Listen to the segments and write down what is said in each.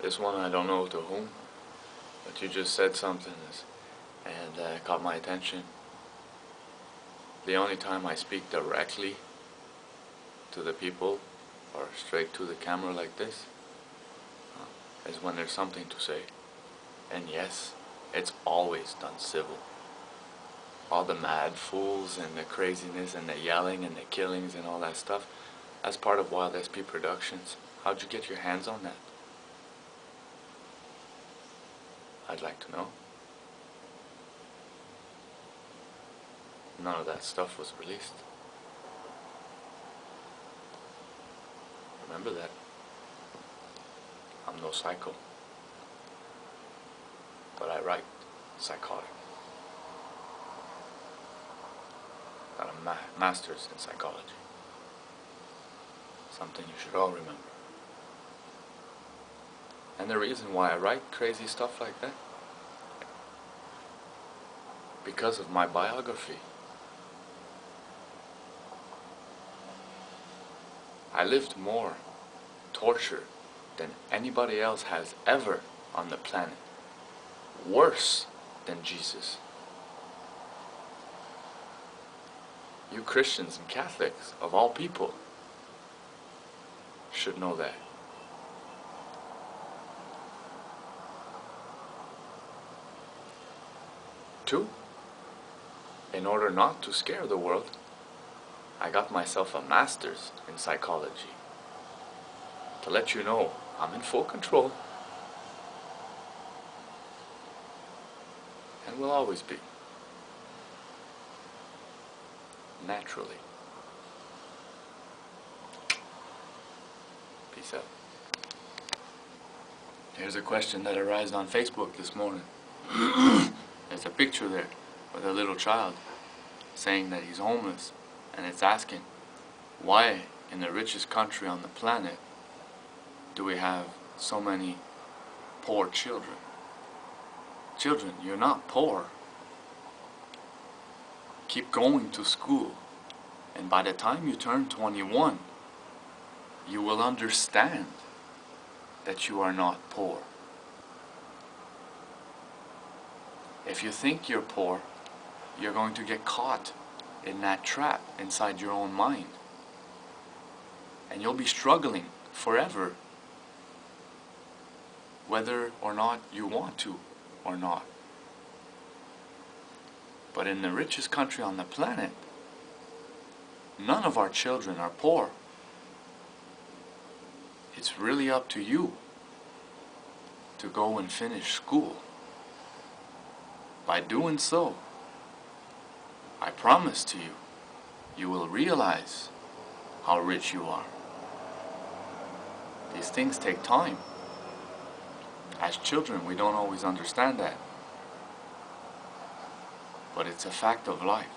This one I don't know to whom, but you just said something and caught my attention. The only time I speak directly to the people or straight to the camera like this is when there's something to say. And yes, it's always done civil. All the mad fools and the craziness and the yelling and the killings and all that stuff, that's part of Wild SP Productions. How'd you get your hands on that? I'd like to know. None of that stuff was released. Remember that. I'm no psycho. But I write psychotic. Got a master's in psychology. Something you should all remember. And the reason why I write crazy stuff like that, because of my biography. I lived more torture than anybody else has ever on the planet. Worse than Jesus. You Christians and Catholics, of all people, should know that. Two, in order not to scare the world, I got myself a master's in psychology. To let you know, I'm in full control. And will always be. Naturally. Peace out. Here's a question that arose on Facebook this morning. There's a picture there with a little child saying that he's homeless, and it's asking, why in the richest country on the planet do we have so many poor children? Children, you're not poor. Keep going to school, and by the time you turn 21, you will understand that you are not poor. If you think you're poor, you're going to get caught in that trap inside your own mind. And you'll be struggling forever, whether or not you want to or not. But in the richest country on the planet, none of our children are poor. It's really up to you to go and finish school. By doing so, I promise to you, you will realize how rich you are. These things take time. As children, we don't always understand that. But it's a fact of life.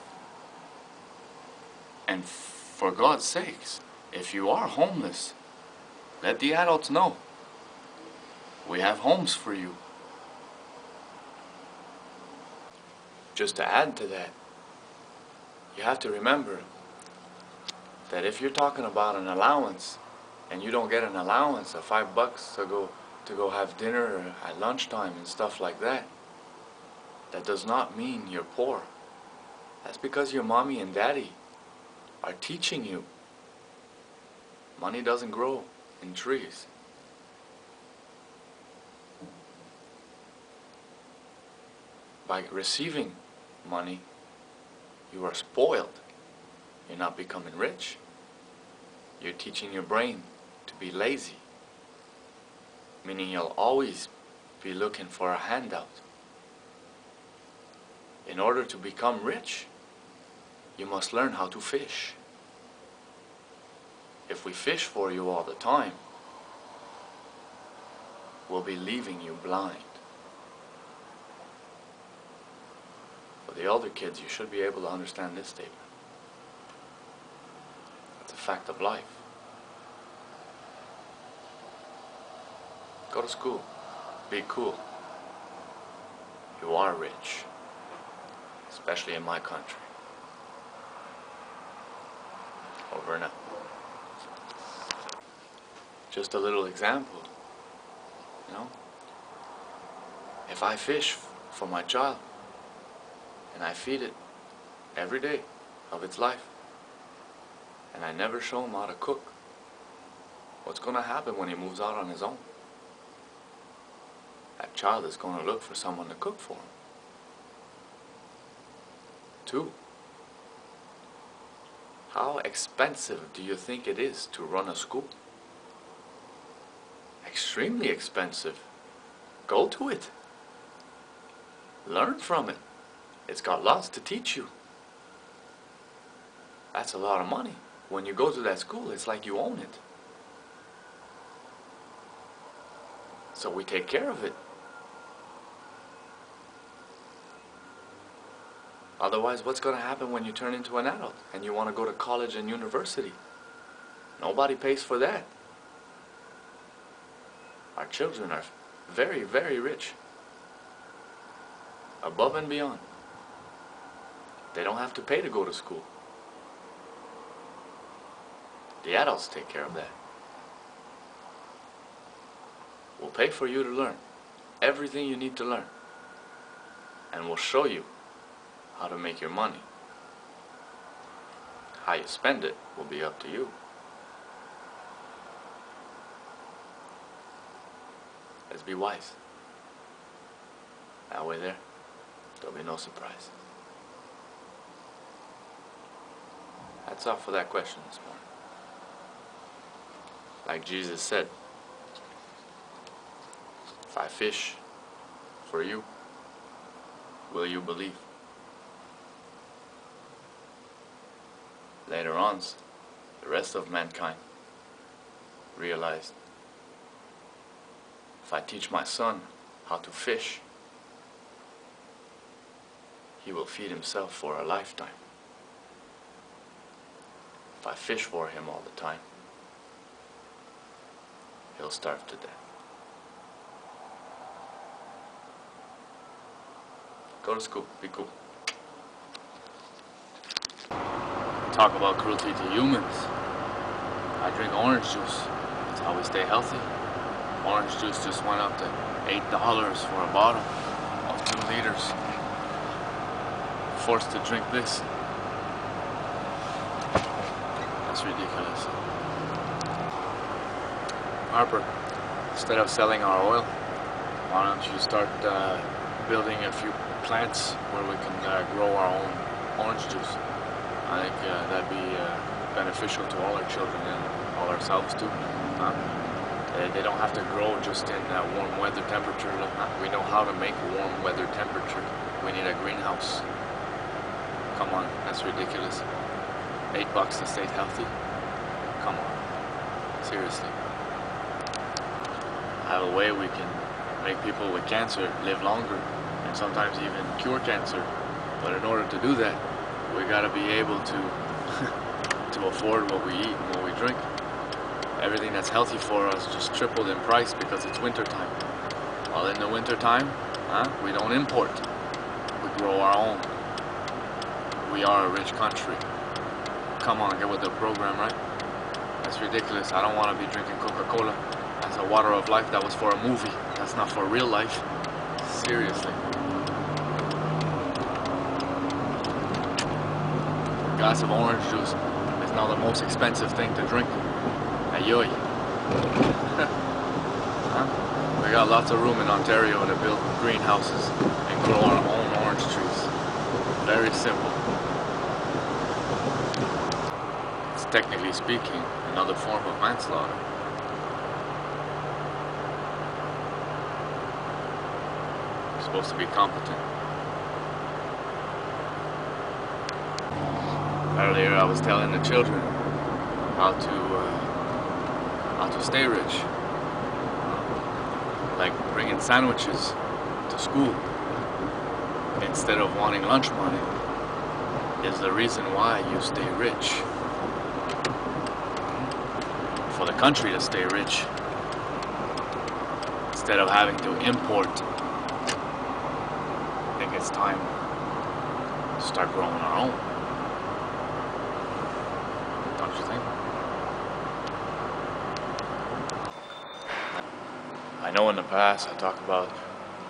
And for God's sakes, if you are homeless, let the adults know. We have homes for you. Just to add to that, you have to remember that if you're talking about an allowance and you don't get an allowance of $5 to go have dinner at lunchtime and stuff like that, that does not mean you're poor. That's because your mommy and daddy are teaching you. Money doesn't grow in trees. By receiving money, you are spoiled. You're not becoming rich. You're teaching your brain to be lazy, meaning you'll always be looking for a handout. In order to become rich, you must learn how to fish. If we fish for you all the time, we'll be leaving you blind. For the older kids, you should be able to understand this statement. It's a fact of life. Go to school. Be cool. You are rich. Especially in my country. Over and out. Just a little example. you know? If I fish for my child and I feed it every day of its life and I never show him how to cook, what's going to happen when he moves out on his own? That child is going to look for someone to cook for him. 2, how expensive do you think it is to run a school? Extremely expensive. Go to it. Learn from it. It's got lots to teach you. That's a lot of money. When you go to that school, it's like you own it. So we take care of it. Otherwise, what's going to happen when you turn into an adult and you want to go to college and university? Nobody pays for that. Our children are very, very rich. Above and beyond. They don't have to pay to go to school. The adults take care of that. We'll pay for you to learn everything you need to learn. And we'll show you how to make your money. How you spend it will be up to you. Let's be wise. That way there'll be no surprise. That's all for that question this morning. Like Jesus said, if I fish for you, will you believe? Later on, the rest of mankind realized, if I teach my son how to fish, he will feed himself for a lifetime. If I fish for him all the time, he'll starve to death. Go to school, be cool. Talk about cruelty to humans. I drink orange juice. That's how we stay healthy. Orange juice just went up to $8 for a bottle of 2 liters. Forced to drink this. That's ridiculous. Harper, instead of selling our oil, why don't you start building a few plants where we can grow our own orange juice? I think that'd be beneficial to all our children and all ourselves too. They don't have to grow just in warm weather temperature. We know how to make warm weather temperature. We need a greenhouse. Come on, that's ridiculous. $8 to stay healthy? Come on, seriously. I have a way we can make people with cancer live longer and sometimes even cure cancer. But in order to do that, we gotta be able to to afford what we eat and what we drink. Everything that's healthy for us just tripled in price because it's winter time. While in the winter time, we don't import. We grow our own. We are a rich country. Come on, get with the program, right? That's ridiculous. I don't want to be drinking Coca-Cola. That's a water of life. That was for a movie. That's not for real life. Seriously. A glass of orange juice is now the most expensive thing to drink. Ayoy. We got lots of room in Ontario to build greenhouses and grow our own orange trees. Very simple. It's technically speaking another form of manslaughter. You're supposed to be competent. Earlier I was telling the children how to stay rich. Like bringing sandwiches to school instead of wanting lunch money is the reason why you stay rich. For the country to stay rich instead of having to import. I think it's time to start growing our own. Don't you think? I know in the past I talk about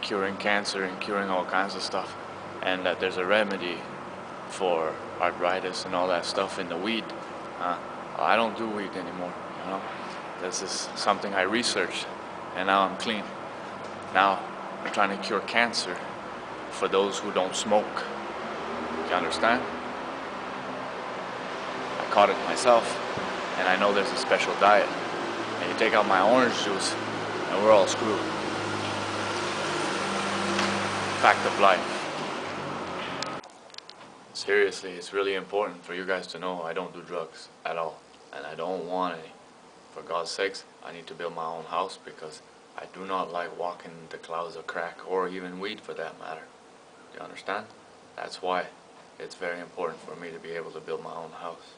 curing cancer and curing all kinds of stuff, and that there's a remedy for arthritis and all that stuff in the weed. Well, I don't do weed anymore, you know. This is something I researched, and now I'm clean. Now I'm trying to cure cancer for those who don't smoke. You understand? I caught it myself, and I know there's a special diet. And you take out my orange juice, and we're all screwed. Fact of life. Seriously, it's really important for you guys to know I don't do drugs at all, and I don't want any. For God's sakes, I need to build my own house because I do not like walking in the clouds of crack, or even weed for that matter. Do you understand? That's why it's very important for me to be able to build my own house.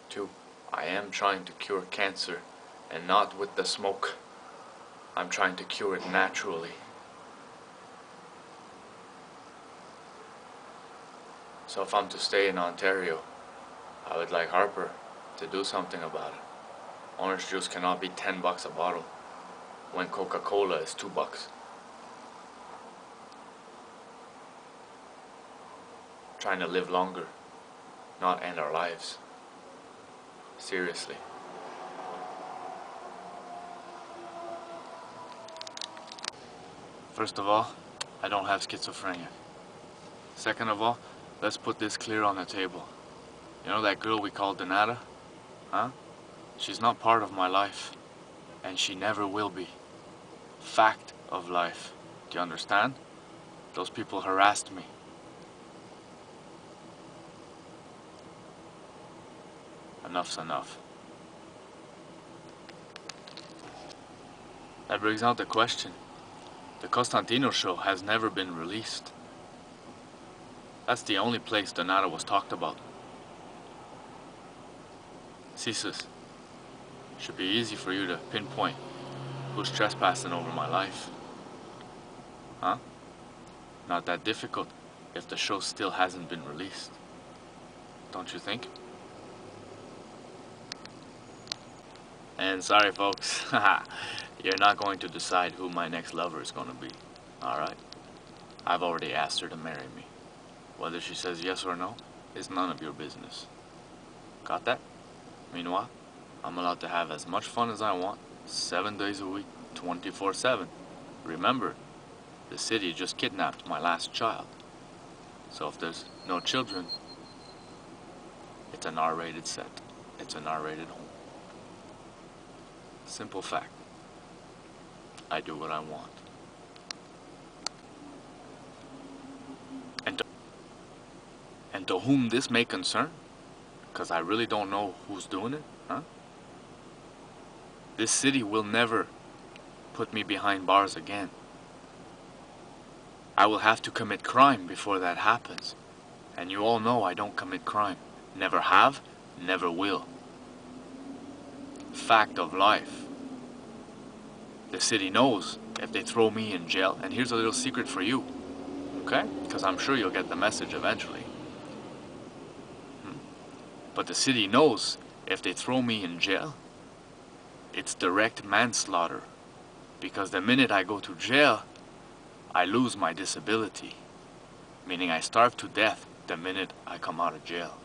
2, I am trying to cure cancer, and not with the smoke. I'm trying to cure it naturally. So if I'm to stay in Ontario, I would like Harper to do something about it. Orange juice cannot be $10 a bottle when Coca-Cola is $2. Trying to live longer, not end our lives. Seriously. First of all, I don't have schizophrenia. Second of all, let's put this clear on the table. You know that girl we call Donata? Huh? She's not part of my life, and she never will be. Fact of life. Do you understand? Those people harassed me. Enough's enough. That brings out the question. The Costantino show has never been released. That's the only place Donata was talked about. Ceases. Should be easy for you to pinpoint who's trespassing over my life. Huh? Not that difficult if the show still hasn't been released. Don't you think? And sorry folks, you're not going to decide who my next lover is going to be, alright? I've already asked her to marry me. Whether she says yes or no is none of your business. Got that? Meanwhile, I'm allowed to have as much fun as I want, 7 days a week, 24/7. Remember, the city just kidnapped my last child. So if there's no children, it's an R-rated set. It's an R-rated home. Simple fact. I do what I want. And to whom this may concern, because I really don't know who's doing it, huh? This city will never put me behind bars again. I will have to commit crime before that happens. And you all know I don't commit crime. Never have, never will. Fact of life. The city knows if they throw me in jail, and here's a little secret for you, okay? Because I'm sure you'll get the message eventually. But the city knows if they throw me in jail, it's direct manslaughter. Because the minute I go to jail, I lose my disability. Meaning I starve to death the minute I come out of jail.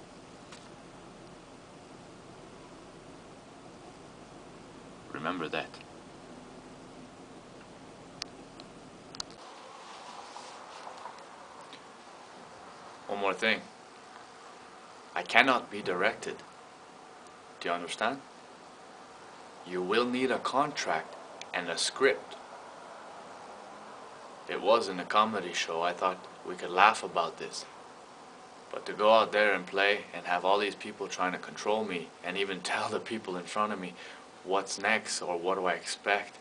Remember that. One more thing. I cannot be directed. Do you understand? You will need a contract and a script. It was in a comedy show. I thought we could laugh about this. But to go out there and play and have all these people trying to control me and even tell the people in front of me what's next or what do I expect,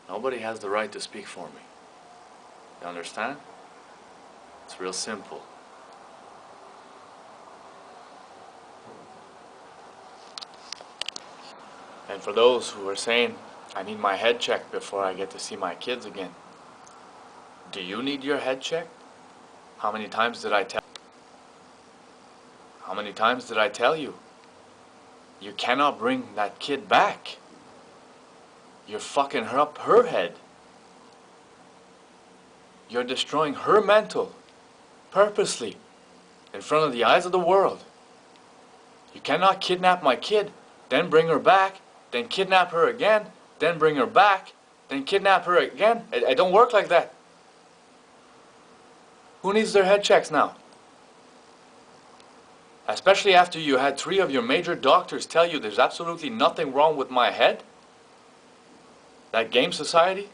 nobody has the right to speak for me. You understand? It's real simple. And for those who are saying, I need my head checked before I get to see my kids again. Do you need your head checked? How many times did I tell you? You cannot bring that kid back. You're fucking up her head. You're destroying her mental, purposely, in front of the eyes of the world. You cannot kidnap my kid, then bring her back, then kidnap her again, then bring her back, then kidnap her again. It don't work like that. Who needs their head checks now? Especially after you had 3 of your major doctors tell you there's absolutely nothing wrong with my head? That game society,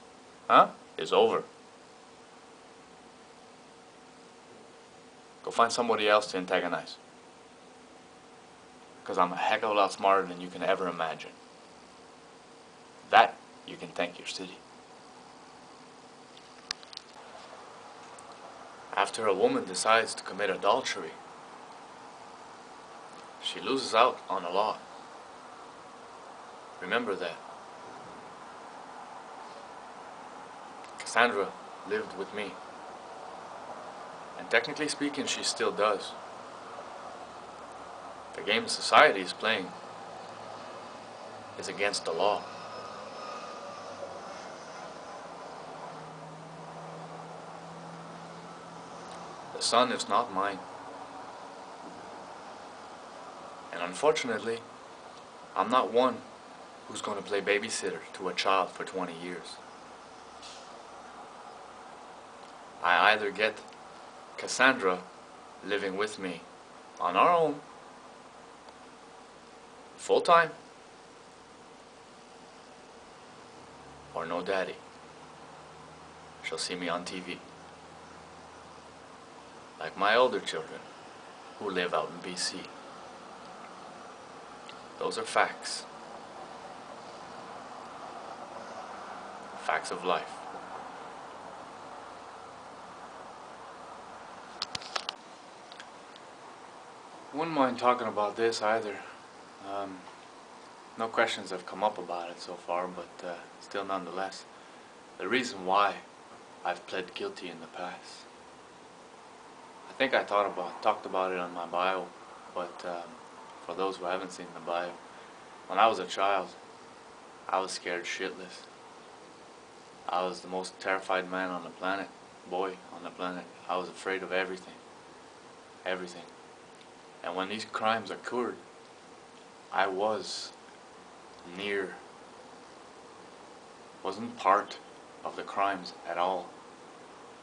is over. Go find somebody else to antagonize. Because I'm a heck of a lot smarter than you can ever imagine. That you can thank your city. After a woman decides to commit adultery, she loses out on a lot. Remember that. Cassandra lived with me. And technically speaking, she still does. The game society is playing is against the law. The son is not mine. And unfortunately, I'm not one who's going to play babysitter to a child for 20 years. I either get Cassandra living with me on our own, full time, or no daddy. She'll see me on TV. Like my older children who live out in BC. Those are facts. Facts of life. Wouldn't mind talking about this either. No questions have come up about it so far, but still nonetheless. The reason why I've pled guilty in the past. I think I talked about it on my bio, but for those who haven't seen the bio, when I was a child, I was scared shitless. I was the most terrified man on the planet, boy on the planet. I was afraid of everything. Everything. And when these crimes occurred, I was near, wasn't part of the crimes at all,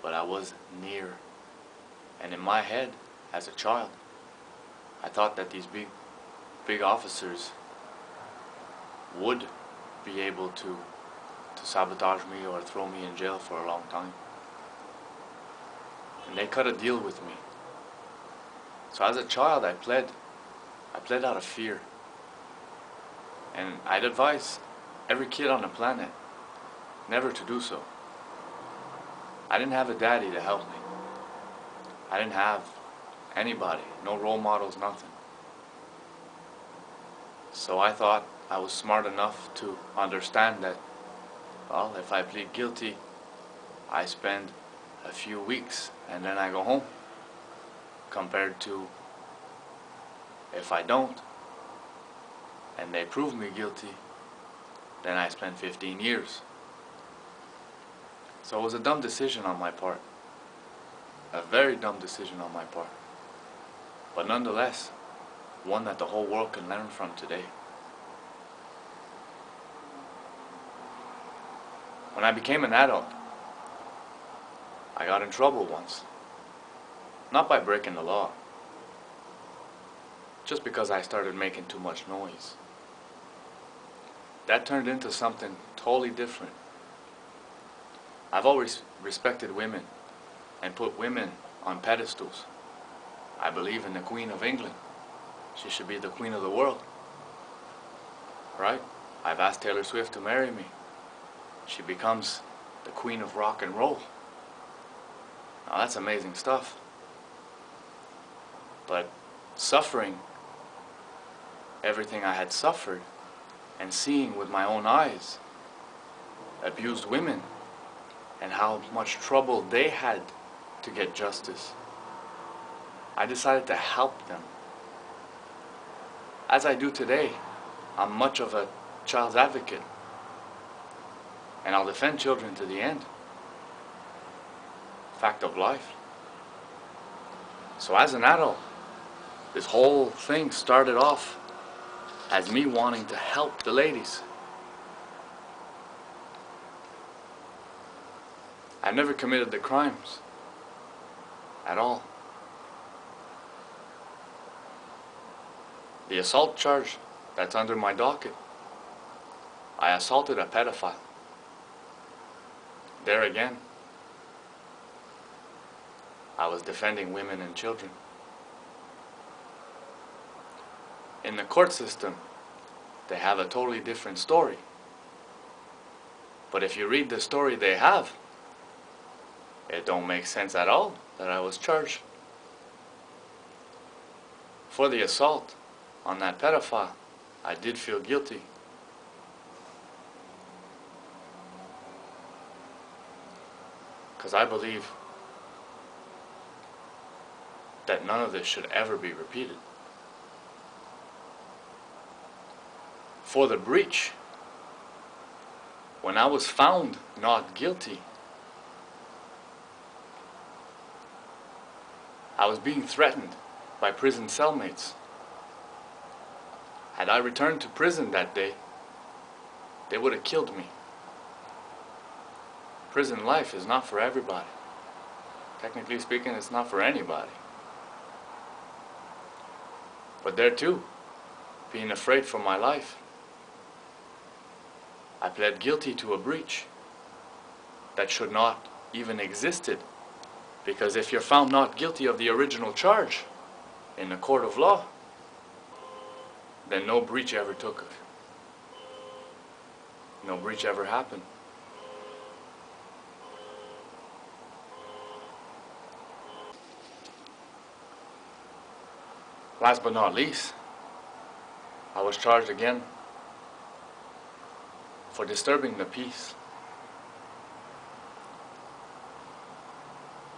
but I was near. And in my head, as a child, I thought that these big officers would be able to sabotage me or throw me in jail for a long time. And they cut a deal with me. So as a child, I pled out of fear. And I'd advise every kid on the planet never to do so. I didn't have a daddy to help me. I didn't have anybody, no role models, nothing. So I thought I was smart enough to understand that, well, if I plead guilty, I spend a few weeks and then I go home. Compared to if I don't, and they prove me guilty, then I spend 15 years. So it was a dumb decision on my part. A very dumb decision on my part. But nonetheless, one that the whole world can learn from today. When I became an adult, I got in trouble once. Not by breaking the law, just because I started making too much noise. That turned into something totally different. I've always respected women and put women on pedestals. I believe in the Queen of England. She should be the queen of the world. Right? I've asked Taylor Swift to marry me. She becomes the queen of rock and roll. Now that's amazing stuff. But suffering everything I had suffered and seeing with my own eyes abused women and how much trouble they had to get justice, I decided to help them. As I do today, I'm much of a child's advocate, and I'll defend children to the end. fact of life. So as an adult, this whole thing started off as me wanting to help the ladies. I never committed the crimes at all. The assault charge that's under my docket, I assaulted a pedophile. There again, I was defending women and children. In the court system, they have a totally different story. But if you read the story they have, it don't make sense at all that I was charged. For the assault on that pedophile, I did feel guilty. Because I believe that none of this should ever be repeated. For the breach, when I was found not guilty, I was being threatened by prison cellmates. Had I returned to prison that day, they would have killed me. Prison life is not for everybody. Technically speaking, it's not for anybody. But there too, being afraid for my life, I pled guilty to a breach that should not even existed. Because if you're found not guilty of the original charge in the court of law, then no breach ever took it. No breach ever happened. Last but not least, I was charged again for disturbing the peace.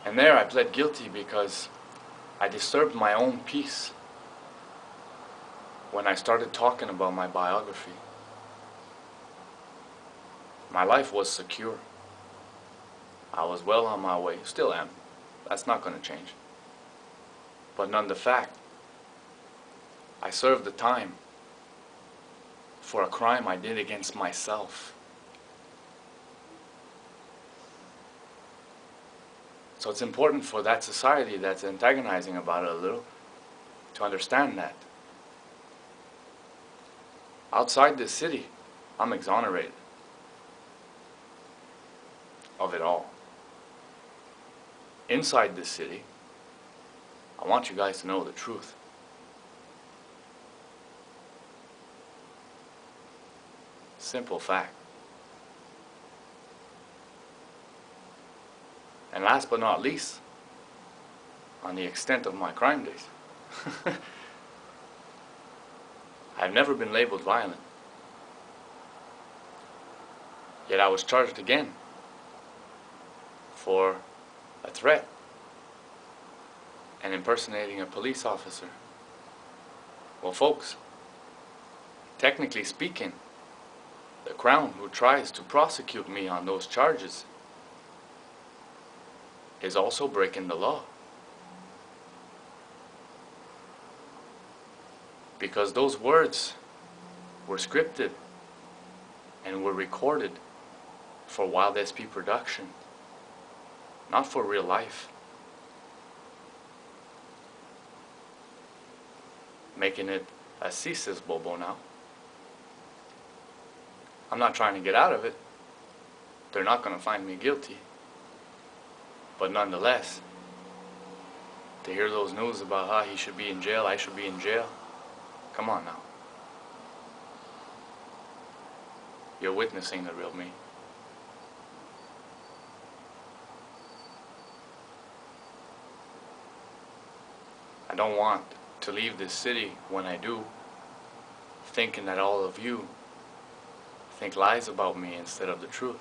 And there I pled guilty because I disturbed my own peace when I started talking about my biography. My life was secure. I was well on my way, still am. That's not going to change. But none the fact, I served the time for a crime I did against myself. So it's important for that society that's antagonizing about it a little to understand that. Outside this city, I'm exonerated of it all. Inside this city, I want you guys to know the truth. Simple fact. And last but not least, on the extent of my crime days, I've never been labeled violent. Yet I was charged again for a threat and impersonating a police officer. Well, folks, technically speaking, the Crown, who tries to prosecute me on those charges, is also breaking the law. Because those words were scripted and were recorded for Wild SP production, not for real life. Making it a CSIS bobo now. I'm not trying to get out of it. They're not going to find me guilty. But nonetheless, to hear those news about how he should be in jail, I should be in jail, come on now. You're witnessing the real me. I don't want to leave this city when I do, thinking that all of you think lies about me instead of the truth.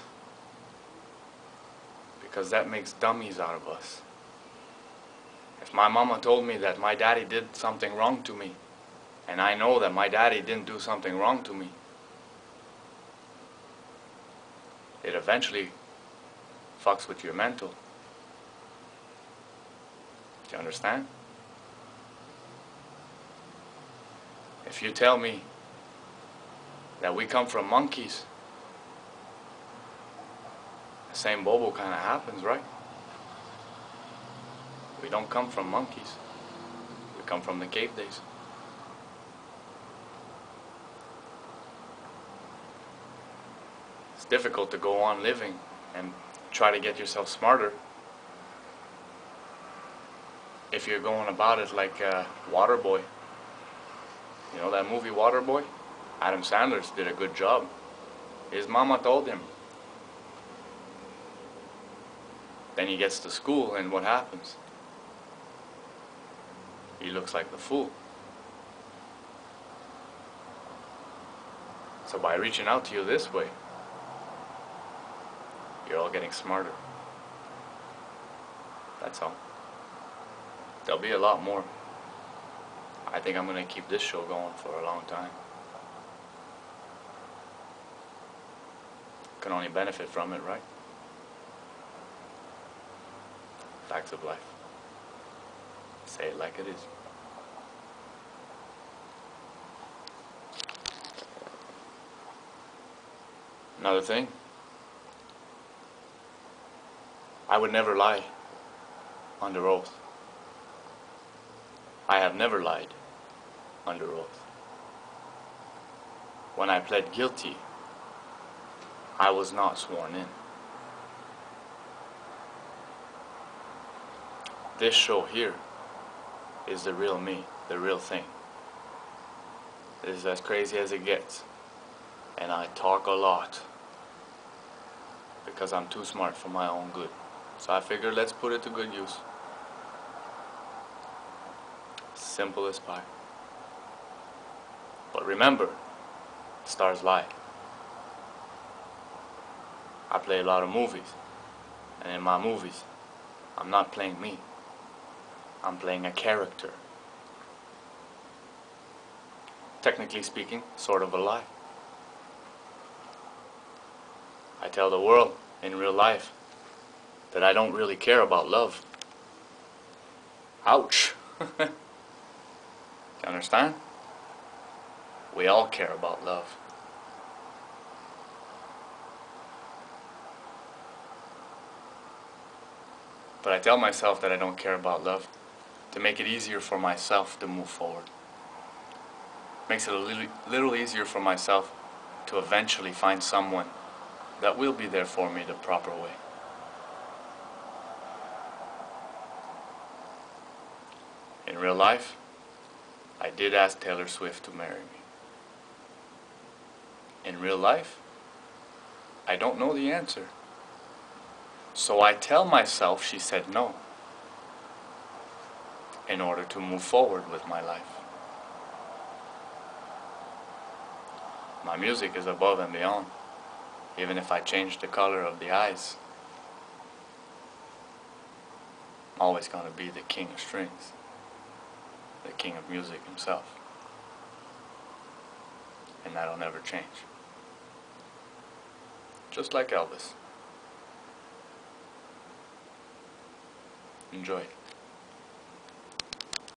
Because that makes dummies out of us. If my mama told me that my daddy did something wrong to me, and I know that my daddy didn't do something wrong to me, it eventually fucks with your mental. Do you understand? If you tell me that we come from monkeys, the same bobo kind of happens, right? We don't come from monkeys. We come from the cave days. It's difficult to go on living and try to get yourself smarter if you're going about it like Waterboy. You know that movie Waterboy? Adam Sandler did a good job. His mama told him. Then he gets to school, and what happens? He looks like the fool. So by reaching out to you this way, you're all getting smarter. That's all. There'll be a lot more. I think I'm going to keep this show going for a long time. Can only benefit from it, right? Facts of life. Say it like it is. Another thing, I would never lie under oath. I have never lied under oath. When I pled guilty, I was not sworn in. This show here is the real me, the real thing. This is as crazy as it gets. And I talk a lot because I'm too smart for my own good. So I figured let's put it to good use. Simple as pie. But remember, stars lie. I play a lot of movies. And in my movies, I'm not playing me. I'm playing a character. Technically speaking, sort of a lie. I tell the world, in real life, that I don't really care about love. Ouch. You understand? We all care about love. But I tell myself that I don't care about love to make it easier for myself to move forward. Makes it a little easier for myself to eventually find someone that will be there for me the proper way. In real life, I did ask Taylor Swift to marry me. In real life, I don't know the answer. So I tell myself she said no in order to move forward with my life. My music is above and beyond, even if I change the color of the eyes. I'm always going to be the king of strings, the king of music himself. And that'll never change. Just like Elvis. Enjoy.